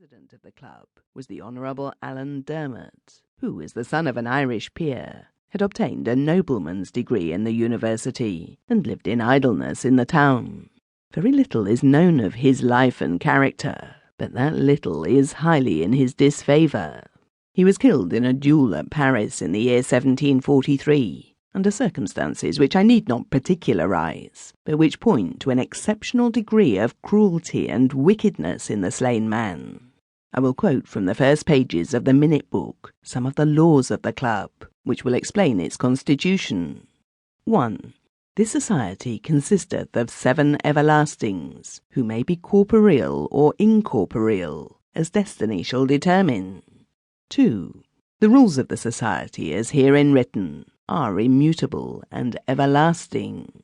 president of the club was the Honourable Alan Dermot, who, as the son of an Irish peer, had obtained a nobleman's degree in the university and lived in idleness in the town. Very little is known of his life and character, but that little is highly in his disfavour. He was killed in a duel at Paris in the year 1743, under circumstances which I need not particularise, but which point to an exceptional degree of cruelty and wickedness in the slain man. I will quote from the first pages of the Minute Book some of the laws of the club, which will explain its constitution. 1. This society consisteth of 7 everlastings, who may be corporeal or incorporeal, as destiny shall determine. 2. The rules of the society, as herein written, are immutable and everlasting.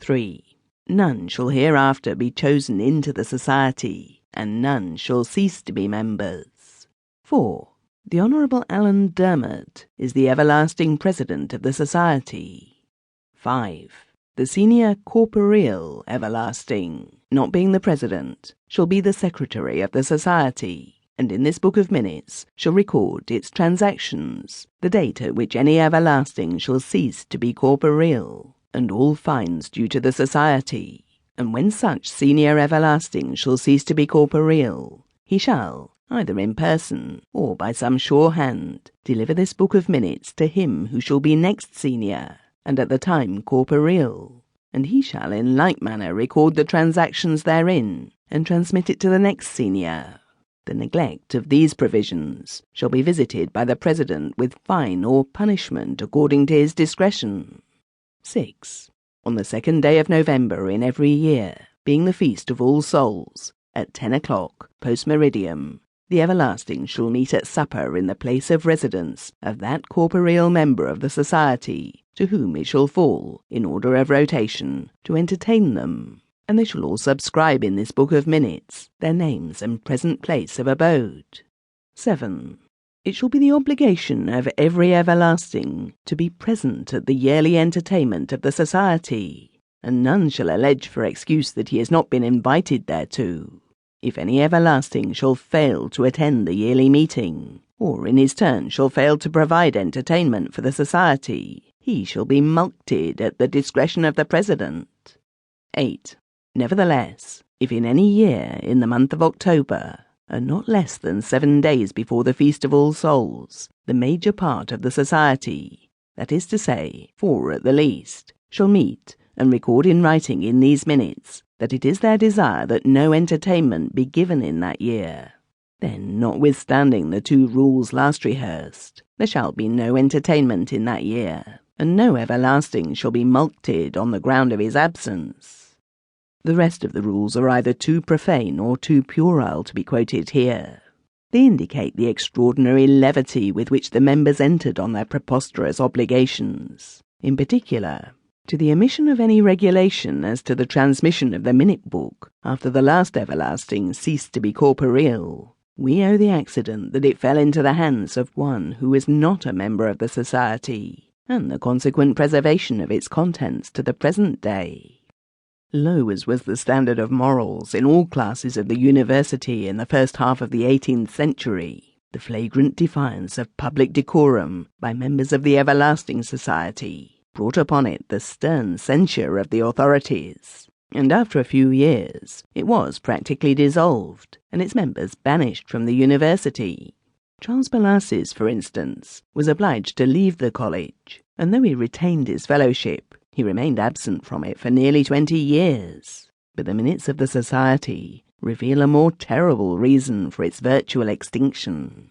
3. None shall hereafter be chosen into the society, and none shall cease to be members. 4. The Honourable Alan Dermot is the everlasting president of the society. 5. The senior corporeal everlasting, not being the president, shall be the secretary of the society, and in this book of minutes shall record its transactions, the date at which any everlasting shall cease to be corporeal, and all fines due to the society. And when such senior everlasting shall cease to be corporeal, he shall, either in person or by some sure hand, deliver this book of minutes to him who shall be next senior, and at the time corporeal, and he shall in like manner record the transactions therein, and transmit it to the next senior. The neglect of these provisions shall be visited by the President with fine or punishment according to his discretion. 6. On the 2nd day of November in every year, being the feast of All Souls, at 10 o'clock, post meridium, the everlasting shall meet at supper in the place of residence of that corporeal member of the society, to whom it shall fall, in order of rotation, to entertain them, and they shall all subscribe in this book of minutes their names and present place of abode. 7. It shall be the obligation of every everlasting to be present at the yearly entertainment of the society, and none shall allege for excuse that he has not been invited thereto. If any everlasting shall fail to attend the yearly meeting, or in his turn shall fail to provide entertainment for the society, he shall be mulcted at the discretion of the President. 8. Nevertheless, if in any year in the month of October, and not less than 7 days before the Feast of All Souls, the major part of the society, that is to say, 4 at the least, shall meet and record in writing in these minutes that it is their desire that no entertainment be given in that year, then, notwithstanding the 2 rules last rehearsed, there shall be no entertainment in that year, and no everlasting shall be mulcted on the ground of his absence. The rest of the rules are either too profane or too puerile to be quoted here. They indicate the extraordinary levity with which the members entered on their preposterous obligations. In particular, to the omission of any regulation as to the transmission of the Minute Book after the last everlasting ceased to be corporeal, we owe the accident that it fell into the hands of one who is not a member of the society, and the consequent preservation of its contents to the present day. Low as was the standard of morals in all classes of the university in the first half of the 18th century, the flagrant defiance of public decorum by members of the Everlasting Society brought upon it the stern censure of the authorities, and after a few years it was practically dissolved, and its members banished from the university. Charles Bellasis, for instance, was obliged to leave the college, and though he retained his fellowship, he remained absent from it for nearly 20 years. But the minutes of the society reveal a more terrible reason for its virtual extinction.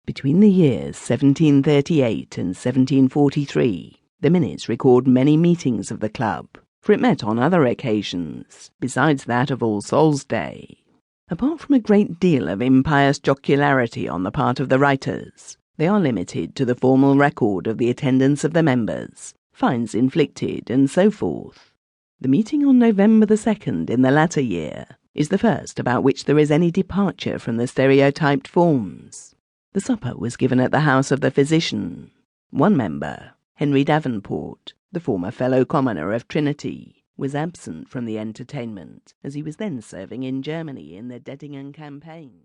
Between the years 1738 and 1743, the minutes record many meetings of the club, for it met on other occasions, besides that of All Souls' Day. Apart from a great deal of impious jocularity on the part of the writers, they are limited to the formal record of the attendance of the members, fines inflicted, and so forth. The meeting on November the 2nd in the latter year is the first about which there is any departure from the stereotyped forms. The supper was given at the house of the physician. One member, Henry Davenport, the former fellow commoner of Trinity, was absent from the entertainment, as he was then serving in Germany in the Dettingen campaign.